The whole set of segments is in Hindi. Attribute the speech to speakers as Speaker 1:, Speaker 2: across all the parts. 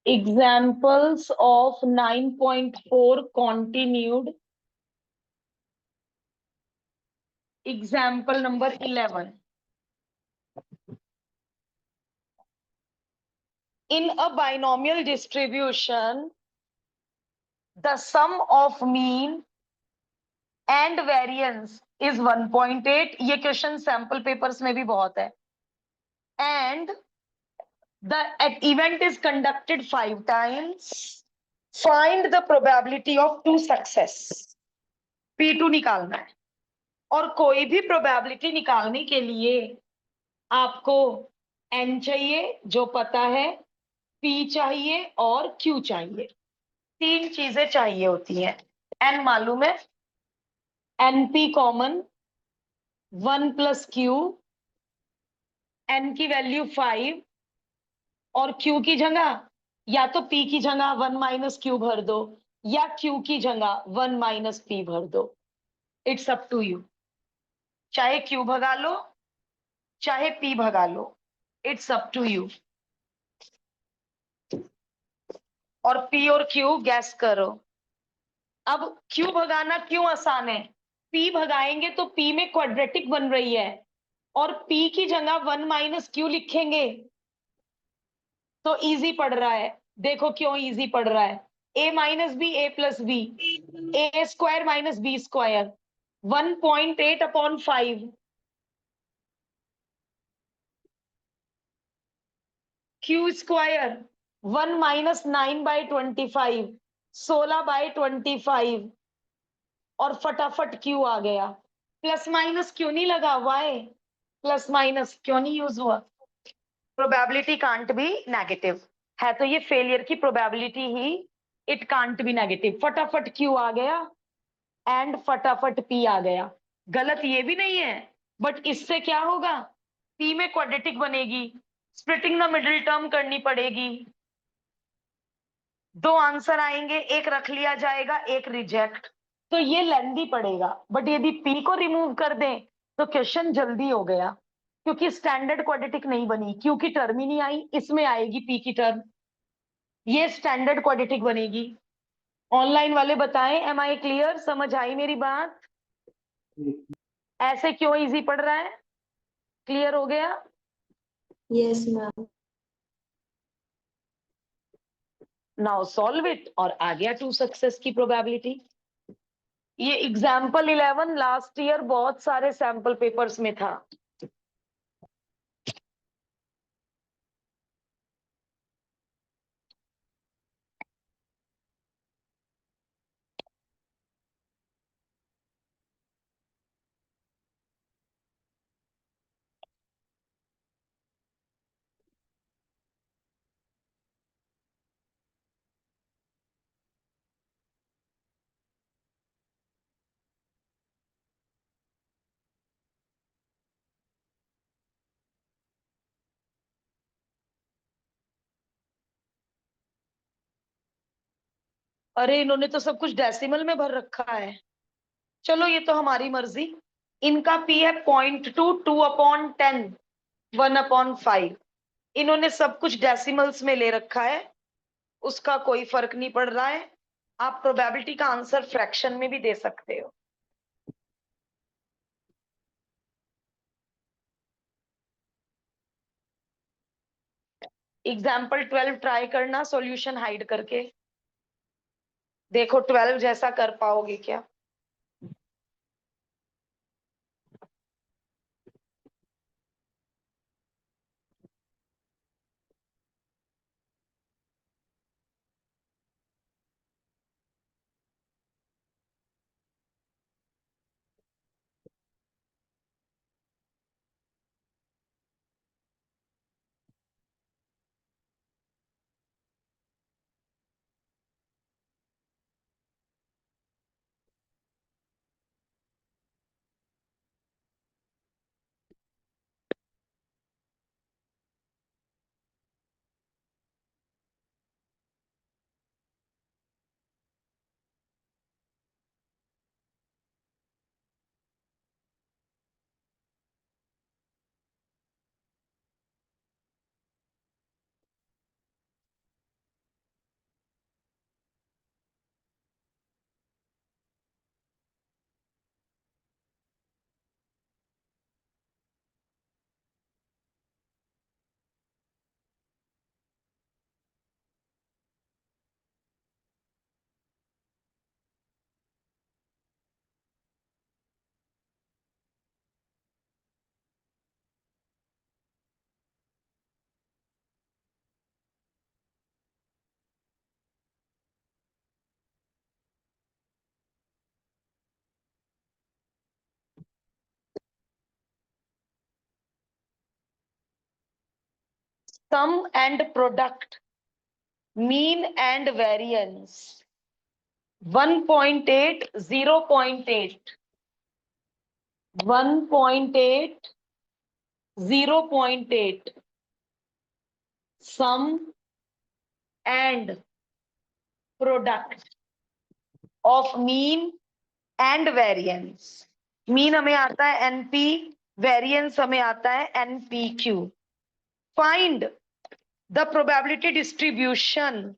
Speaker 1: Examples of 9.4 continued. Example number 11. In a binomial distribution, the sum of mean and variance is 1.8. ये क्वेश्चन सैंपल पेपर्स में भी बहुत है. And the event is conducted 5 times. Find the probability of 2 success. P2 निकालना है. और कोई भी प्रोबेबिलिटी निकालने के लिए आपको n चाहिए जो पता है, p चाहिए और q चाहिए. 3 चीजें चाहिए होती हैं. n मालूम है, np common 1 plus q, n की वैल्यू 5 और q की जगह या तो p की जगह 1 माइनस q भर दो या q की जगह 1 माइनस p भर दो. It's up to you. चाहे q भगा लो चाहे p भगा लो, इट्स अप टू यू. और p और q गैस करो. अब q भगाना क्यों आसान है? p भगाएंगे तो p में क्वाड्रेटिक बन रही है और p की जगह 1 माइनस q लिखेंगे तो इजी पड़ रहा है. देखो क्यों इजी पड़ रहा है. a minus B A plus B, A square minus B square 1.8 upon 5. q square 1 minus 9/25, 16/25. और फटाफट क्यू आ गया. प्लस माइनस क्यों नहीं लगा? वाई प्लस माइनस क्यों नहीं यूज हुआ? प्रोबेबिलिटी कांट बी नेगेटिव है तो ये फेलियर की probability he. It can't be negative. फटाफट क्यू आ गया एंड फटाफट पी आ गया. गलत ये भी नहीं है, बट इससे क्या होगा? पी में क्वाड्रेटिक बनेगी, स्प्लिटिंग द मिडिल टर्म करनी पड़ेगी. 2 आंसर आएंगे, एक रख लिया जाएगा, एक रिजेक्ट. तो ये लेंदी पड़ेगा. बट यदि पी को रिमूव कर दें तो क्वेश्चन जल्दी हो गया, क्योंकि स्टैंडर्ड क्वाड्रेटिक नहीं बनी. क्यू की टर्म ही नहीं आई, इसमें आएगी पी की टर्म. ये स्टैंडर्ड क्वाड्रेटिक बनेगी. ऑनलाइन वाले बताएं, एम आई क्लियर? समझ आई मेरी बात? ऐसे क्यों इजी पड़ रहा है? क्लियर हो गया?
Speaker 2: Yes ma'am.
Speaker 1: Now solve it. और आ गया 2 सक्सेस की प्रोबेबिलिटी. ये एग्जाम्पल 11 लास्ट ईयर बहुत सारे सैंपल पेपर्स में था. अरे इन्होंने तो सब कुछ डेसिमल में भर रखा है. चलो ये तो हमारी मर्जी. इनका पी है 0.2, 2/10, 1/5. इन्होंने सब कुछ डेसिमल्स में ले रखा है, उसका कोई फर्क नहीं पड़ रहा है. आप प्रोबेबिलिटी का आंसर फ्रैक्शन में भी दे सकते हो. एग्जाम्पल 12 ट्राई करना सॉल्यूशन हाइड करके. देखो 12 जैसा कर पाओगे क्या? sum and product, mean and variance, 1.8, 0.8, 1.8, 0.8, sum and product of mean and variance. Mean हमें आता है एनपी, वेरिएंस हमें आता है NPQ. Find the probability distribution.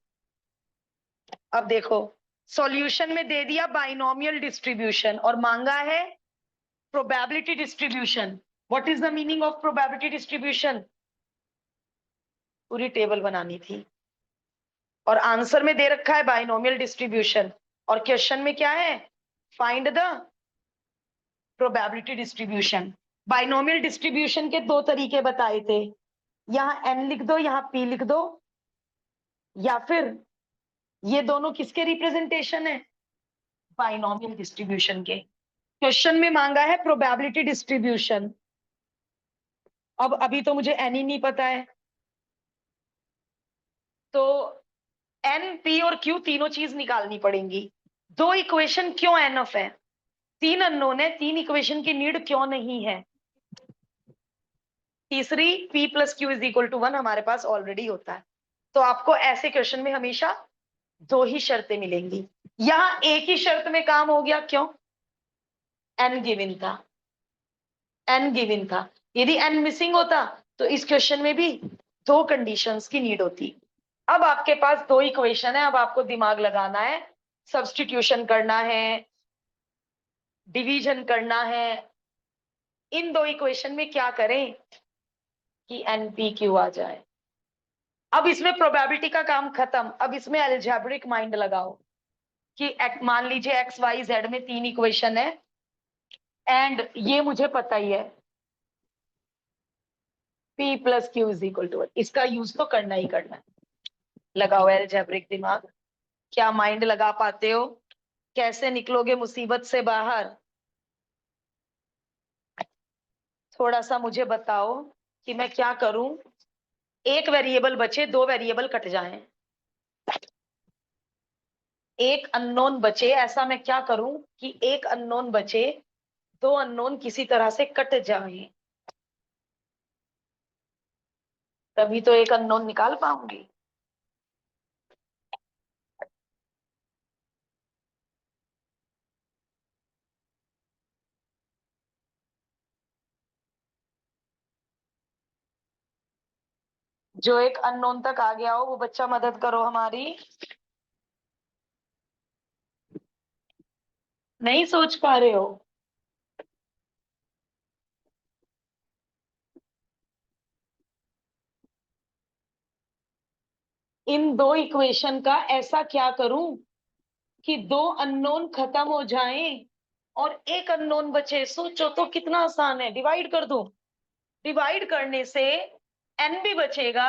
Speaker 1: अब देखो, सॉल्यूशन में दे दिया बाइनोमियल डिस्ट्रीब्यूशन और मांगा है probability distribution. What is the meaning of probability distribution? पूरी टेबल बनानी थी और आंसर में दे रखा है बाइनोमियल डिस्ट्रीब्यूशन और क्वेश्चन में क्या है? Find the probability distribution. Binomial distribution के दो तरीके बताए थे, यहाँ एन लिख दो, यहाँ पी लिख दो, या फिर ये दोनों किसके रिप्रेजेंटेशन है? बाइनोमियल डिस्ट्रीब्यूशन के. क्वेश्चन में मांगा है प्रोबेबिलिटी डिस्ट्रीब्यूशन. अब अभी तो मुझे एन ही नहीं पता है, तो एन, पी और क्यू तीनों चीज निकालनी पड़ेंगी. दो इक्वेशन क्यों एनफ है? तीन अननोन है, तीन इक्वेशन की नीड क्यों नहीं है? तीसरी p plus Q is equal to 1 हमारे पास ऑलरेडी होता है. तो आपको ऐसे क्वेश्चन में हमेशा दो ही शर्तें मिलेंगी. यहां एक ही शर्त में काम हो गया, क्यों? n गिवन था, n गिवन था. यदि n मिसिंग होता तो इस क्वेश्चन में भी दो कंडीशंस की नीड होती. अब आपके पास दो इक्वेशन है, अब आपको दिमाग लगाना है, सब्स्टिट्यूशन करना है, डिवीजन करना है. इन दो इक्वेशन में क्या करें कि NPQ आ जाए. अब इसमें प्रोबेबिलिटी का काम खत्म. अब इसमें अलजेब्रिक माइंड लगाओ कि मान लीजिए x y z में तीन इक्वेशन है एंड ये मुझे पता ही है p plus Q is equal to 1. इसका यूज तो करना ही करना है. लगाओ अलजेब्रिक दिमाग. क्या माइंड लगा पाते हो? कैसे निकलोगे मुसीबत से बाहर? थोड़ा सा मुझे बताओ कि मैं क्या करूं. एक वेरिएबल बचे, दो वेरिएबल कट जाएं. एक अननोन बचे, ऐसा मैं क्या करूं कि एक अननोन बचे, दो अननोन किसी तरह से कट जाएं. तभी तो एक अननोन निकाल पाऊंगी. जो एक अननोन तक आ गया हो वो बच्चा मदद करो हमारी. नहीं सोच पा रहे हो? इन दो इक्वेशन का ऐसा क्या करूं कि दो अननोन खत्म हो जाएं और एक अननोन बचे. सोचो तो कितना आसान है. डिवाइड कर दूं. डिवाइड करने से n भी बचेगा,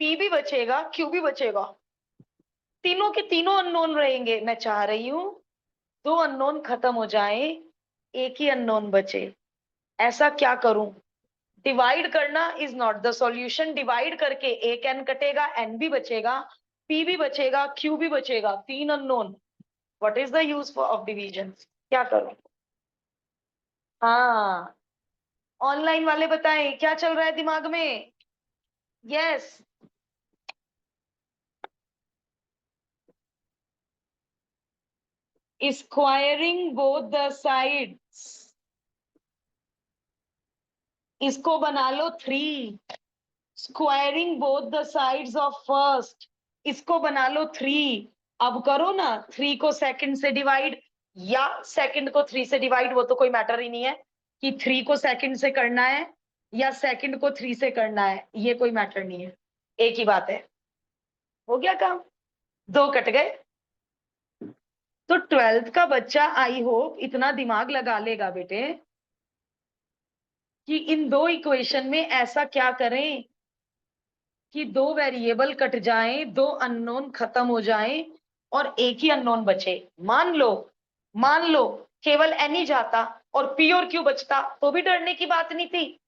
Speaker 1: p भी बचेगा, q भी बचेगा. तीनों के तीनों अननोन रहेंगे. मैं चाह रही हूं दो अननोन खत्म हो जाए, एक ही अननोन बचे. ऐसा क्या करूं? डिवाइड करना is not the solution. Divide करके एक n कटेगा, n भी बचेगा, p भी बचेगा, q भी बचेगा. तीन unknown. What is the use of division? क्या करूं? हाँ, ऑनलाइन वाले बताएं क्या चल रहा है दिमाग में. Yes. Squaring both the sides. इसको बना लो 3. Squaring both the sides of first. इसको बना लो 3. अब करो ना, 3 को सेकंड से डिवाइड या सेकंड को 3 से डिवाइड. वो तो कोई मैटर ही नहीं है कि 3 को सेकंड से करना है या सेकंड को 3 से करना है. ये कोई मैटर नहीं है, एक ही बात है. हो गया काम. दो कट गए. तो 12th का बच्चा आई होप इतना दिमाग लगा लेगा बेटे कि इन दो इक्वेशन में ऐसा क्या करें कि दो वेरिएबल कट जाएं, दो अननोन खत्म हो जाएं और एक ही अननोन बचे. मान लो केवल n ही जाता और p और q बचता तो भी डरने की बात नहीं थी.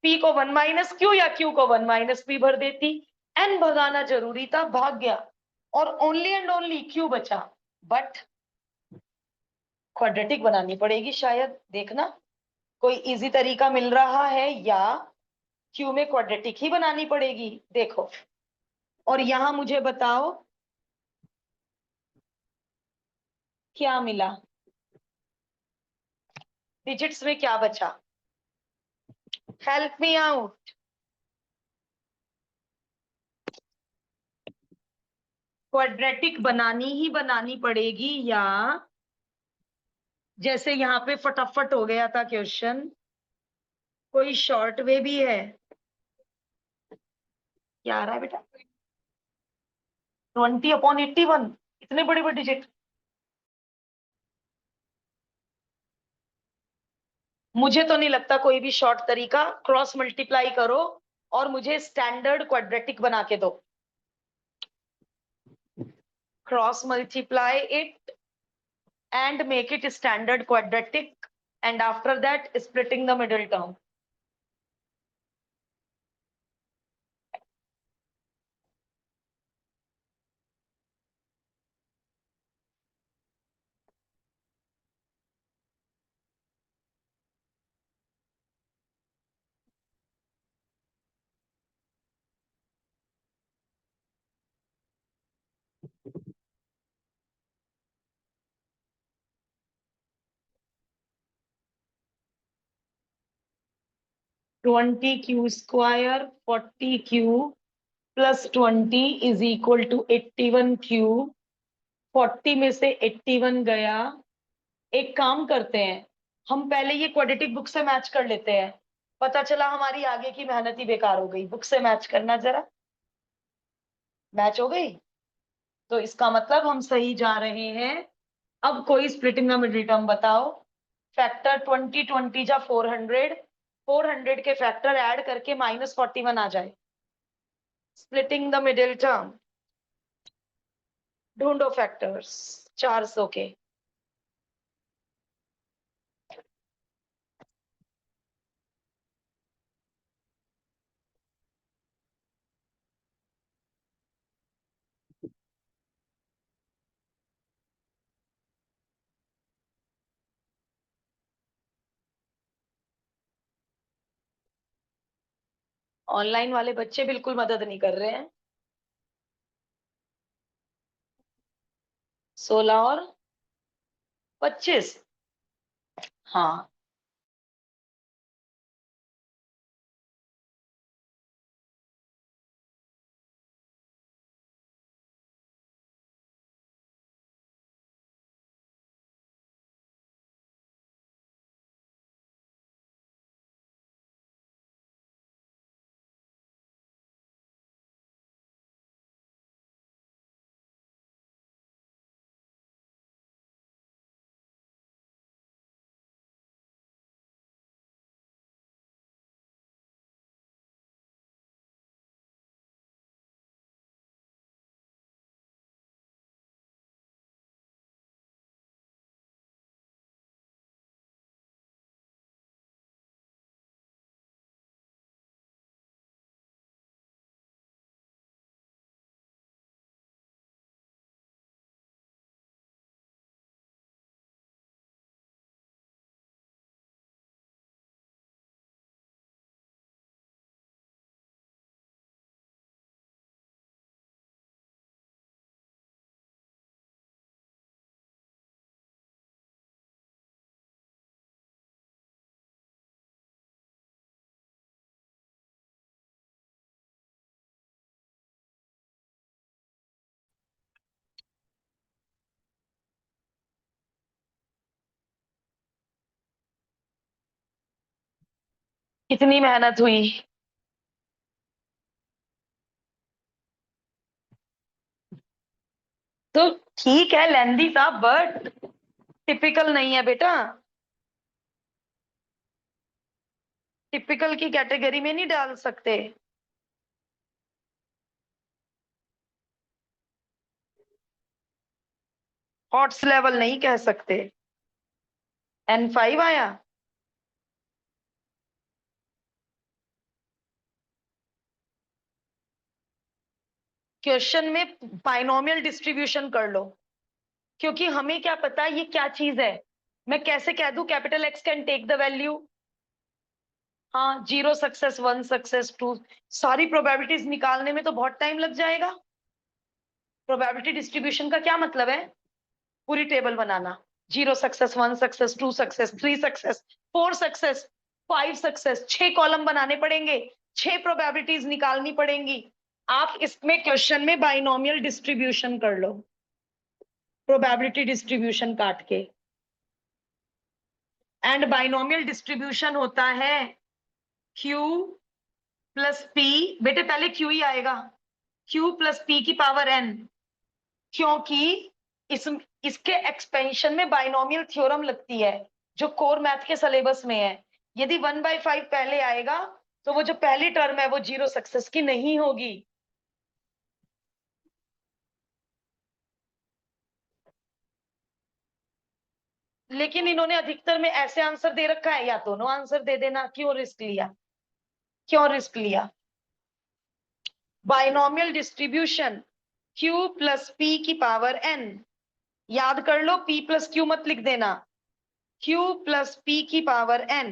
Speaker 1: P को 1 माइनस क्यू या Q को 1 माइनस P भर देती। N भगाना जरूरी था, भाग गया, और ओनली एंड ओनली Q बचा। बट क्वाड्रेटिक बनानी पड़ेगी शायद, देखना कोई इजी तरीका मिल रहा है, या Q में क्वाड्रेटिक ही बनानी पड़ेगी। देखो, और यहां मुझे बताओ क्या मिला, डिजिट्स में क्या बचा, हेल्प मी आउट। क्वाड्रेटिक बनानी ही बनानी पड़ेगी, या जैसे यहाँ पे फटाफट हो गया था क्वेश्चन, कोई शॉर्ट वे भी है? क्या आ रहा है बेटा? 20/81, इतने बड़े बड़े डिजिट। मुझे तो नहीं लगता कोई भी शॉर्ट तरीका, क्रॉस मल्टीप्लाई करो और मुझे स्टैंडर्ड क्वाड्रेटिक बना के दो। Cross multiply it and make it standard quadratic, and after that splitting the middle term. Twenty Q square 40Q plus 20 is equal to 81Q। 40 में से 81 गया। एक काम करते हैं, हम पहले ये क्वाड्रेटिक बुक से मैच कर लेते हैं। पता चला हमारी आगे की मेहनत ही बेकार हो गई। बुक से मैच करना जरा, मैच हो गई तो इसका मतलब हम सही जा रहे हैं। अब कोई स्प्लिटिंग द मिडिल टर्म बताओ। फैक्टर 20 20 जा 400, 400 के फैक्टर ऐड करके -41 आ जाए। स्प्लिटिंग द मिडिल टर्म, ढूंढो फैक्टर्स 400 के। ऑनलाइन वाले बच्चे बिल्कुल मदद नहीं कर रहे हैं। 16 और 25, हाँ। कितनी मेहनत हुई। तो ठीक है, लेंदी था, बट टिपिकल नहीं है बेटा। टिपिकल की कैटेगरी में नहीं डाल सकते। हॉट्स लेवल नहीं कह सकते। N5 आया। क्वेश्चन में बाइनोमियल डिस्ट्रीब्यूशन कर लो, क्योंकि हमें क्या पता ये क्या चीज है। मैं कैसे कह दूं capital X can take the value. हाँ, 0 सक्सेस, 1 सक्सेस, 2, सारी प्रोबेबिलिटीज निकालने में तो बहुत टाइम लग जाएगा। प्रोबेबिलिटी डिस्ट्रीब्यूशन का क्या मतलब है? पूरी टेबल बनाना। 0 success, 1 success, 2 success, 3 success, 4 success, 5 success, 6 column बनाने पड़ेंगे, 6 प्रोबेबिलिटीज निकालनी पड़ेंगी। आप इसमें क्वेश्चन में बाइनोमियल डिस्ट्रीब्यूशन कर लो, प्रोबेबिलिटी डिस्ट्रीब्यूशन काट के। एंड बाइनोमियल डिस्ट्रीब्यूशन होता है Q प्लस P। बेटे पहले Q ही आएगा, Q प्लस P की पावर n, क्योंकि इस इसके एक्सपेंशन में बाइनोमियल थ्योरम लगती है जो कोर मैथ के सिलेबस में है। यदि 1/5 पहले आएगा तो वो जो पहली टर्म है वो 0 सक्सेस की नहीं होगी। लेकिन इन्होंने अधिकतर में ऐसे आंसर दे रखा है, या दोनों आंसर दे देना। क्यों रिस्क लिया, क्यों रिस्क लिया? Binomial distribution Q plus P की पावर n। याद कर लो, P प्लस Q मत लिख देना, Q प्लस P की पावर n।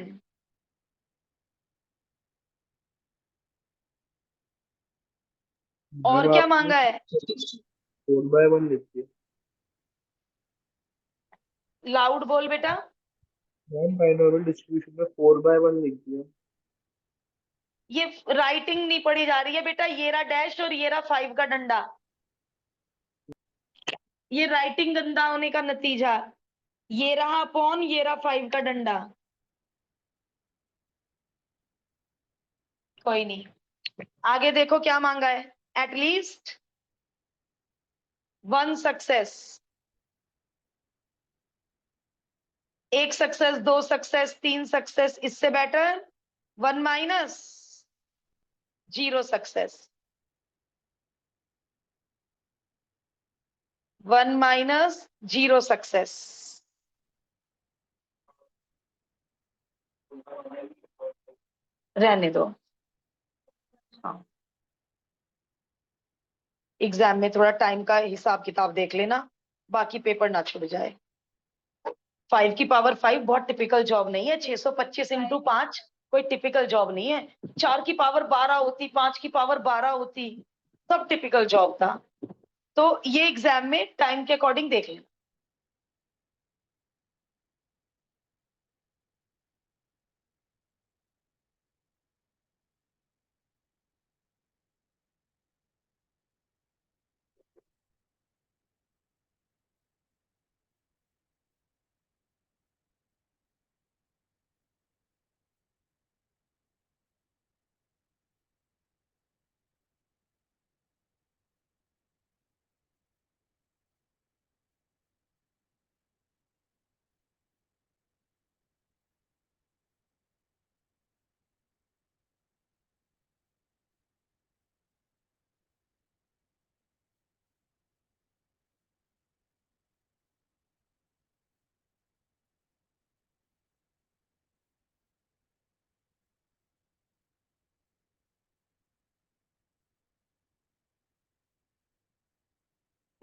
Speaker 1: और
Speaker 3: मैम
Speaker 1: क्या
Speaker 3: आपने
Speaker 1: मांगा है?
Speaker 3: 4/1 लिख दिया।
Speaker 1: लाउड बोल बेटा।
Speaker 3: मैम बाइनोमियल डिस्ट्रीब्यूशन में 4/1 लिख दिया।
Speaker 1: ये राइटिंग नहीं पढ़ी जा रही है बेटा, ये रहा डैश और ये रहा 5 का डंडा। ये राइटिंग गंदा होने का नतीजा। ये रहा अपॉन, ये रहा 5 का डंडा। कोई नहीं, आगे देखो क्या मांगा है। At least 1 success, 1 success, 2 success, 3 success, इससे better 1 minus 0 success, 1 minus 0 success. रहने दो। हाँ, एग्जाम में थोड़ा टाइम का हिसाब किताब देख लेना, बाकी पेपर ना छूट जाए। 5 की पावर 5 बहुत टिपिकल जॉब नहीं है। 625 इंटू 5 कोई टिपिकल जॉब नहीं है। 4 की पावर 12 होती, 5 की पावर 12 होती, सब टिपिकल जॉब था। तो ये एग्जाम में टाइम के अकॉर्डिंग देख लेना।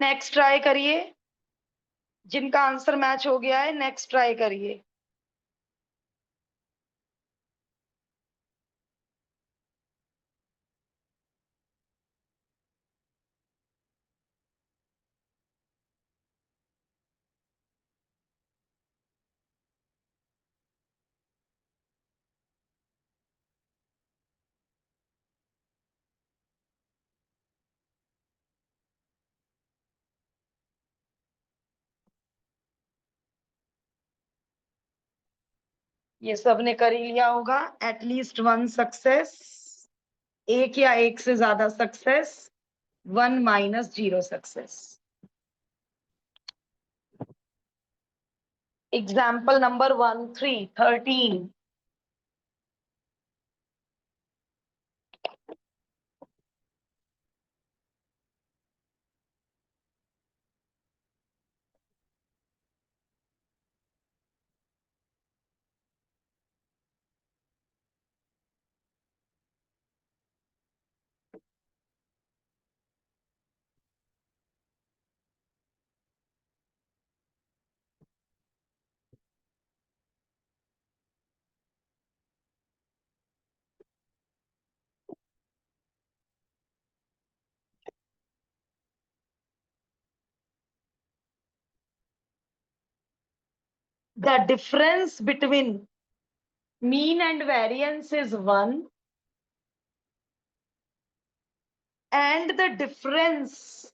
Speaker 1: नेक्स्ट ट्राई करिए, जिनका आंसर मैच हो गया है नेक्स्ट ट्राई करिए। ये सब ने कर ही लिया होगा। एटलीस्ट 1 सक्सेस, एक या एक से ज्यादा success, 1 minus 0 success. Example number 13। the difference between mean and variance is 1 and the difference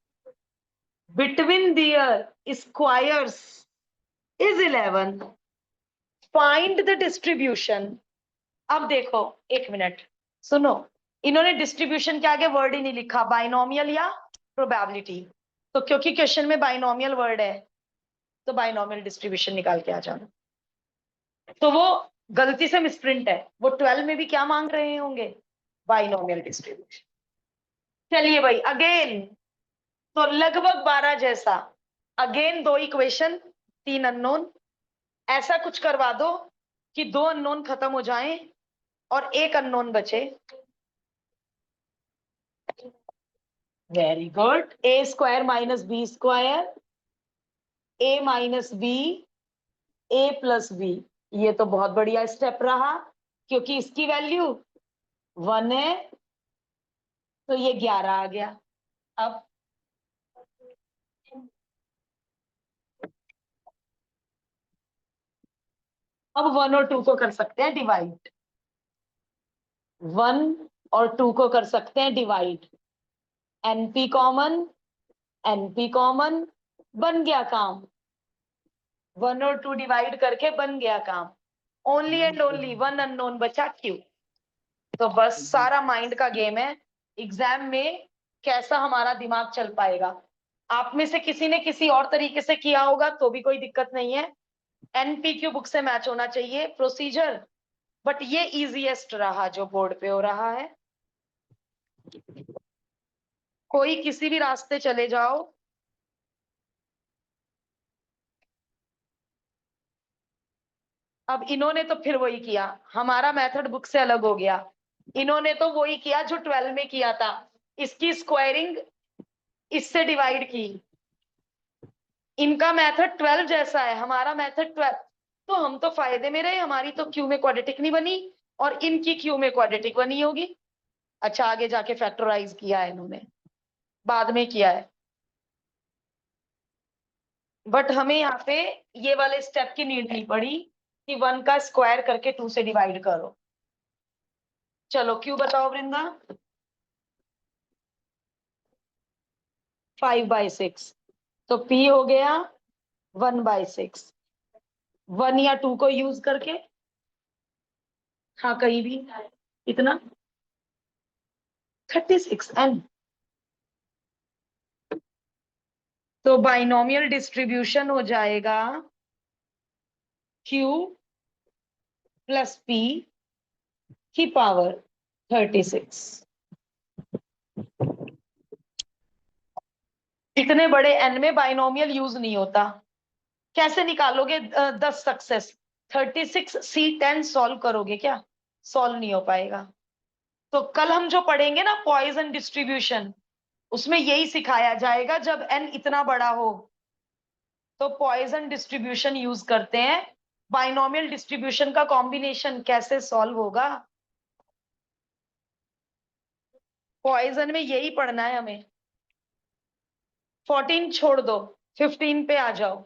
Speaker 1: between their squares is 11. Find the distribution. अब देखो एक मिनट सुनो, इन्होंने डिस्ट्रीब्यूशन के आगे वर्ड ही नहीं लिखा, बाइनोमियल या प्रोबेबिलिटी। तो क्योंकि क्वेश्चन में बाइनोमियल वर्ड है तो बाइनोमियल डिस्ट्रीब्यूशन निकाल के आ जाना। तो वो गलती से मिसप्रिंट है, वो 12 में भी क्या मांग रहे होंगे, बाइनोमियल डिस्ट्रीब्यूशन। चलिए भाई अगेन, तो लगभग 12 जैसा, अगेन 2 इक्वेशन 3 अननोन, ऐसा कुछ करवा दो कि 2 अननोन खत्म हो जाएं और 1 अननोन बचे। Very good, A square minus B square, A minus B, A plus B. ये तो बहुत बढ़िया स्टेप रहा, क्योंकि इसकी वैल्यू 1 है तो ये 11 आ गया। अब 1 और 2 को कर सकते हैं डिवाइड, 1 और 2 को कर सकते हैं divide, NP common, NP common, बन गया काम। 1 और 2 डिवाइड करके बन गया काम। ओनली एंड ओनली 1 अननोन बचा, क्यू। तो बस सारा माइंड का गेम है, एग्जाम में कैसा हमारा दिमाग चल पाएगा। आप में से किसी ने किसी और तरीके से किया होगा तो भी कोई दिक्कत नहीं है, एनपीक्यू बुक से मैच होना चाहिए प्रोसीजर, बट ये इजीएस्ट रहा जो बोर्ड पे हो रहा है। कोई किसी भी रास्ते चले जाओ, अब इन्होंने तो फिर वही किया, हमारा मेथड बुक से अलग हो गया। इन्होंने तो वही किया जो 12 में किया था, इसकी स्क्वायरिंग इससे डिवाइड की। इनका मेथड 12 जैसा है, हमारा मेथड 12, तो हम तो फायदे में रहे, हमारी तो क्यू में क्वाड्रेटिक नहीं बनी और इनकी क्यू में क्वाड्रेटिक बनी होगी। अच्छा आगे जाके फैक्टराइज किया है इन्होंने, बाद में किया है, बट हमें यहाँ पे ये वाले स्टेप की नीड नहीं पड़ी कि 1 का स्क्वायर करके 2 से डिवाइड करो। चलो क्यू बताओ वृंदा। 5/6, तो P हो गया 1/6, 1 या 2 को यूज करके, हाँ कहीं भी, इतना 36n। तो बाइनोमियल डिस्ट्रीब्यूशन हो जाएगा Q प्लस P की पावर 36। इतने बड़े n में बाइनोमियल यूज नहीं होता। कैसे निकालोगे 10 सक्सेस, 36C10 सॉल्व करोगे क्या, सॉल्व नहीं हो पाएगा। तो कल हम जो पढ़ेंगे ना पॉइजन डिस्ट्रीब्यूशन, उसमें यही सिखाया जाएगा, जब n इतना बड़ा हो तो पॉइजन डिस्ट्रीब्यूशन यूज करते हैं। बाइनोमियल डिस्ट्रीब्यूशन का कॉम्बिनेशन कैसे सॉल्व होगा, पॉइजन में यही पढ़ना है हमें। 14 छोड़ दो, 15 पे आ जाओ।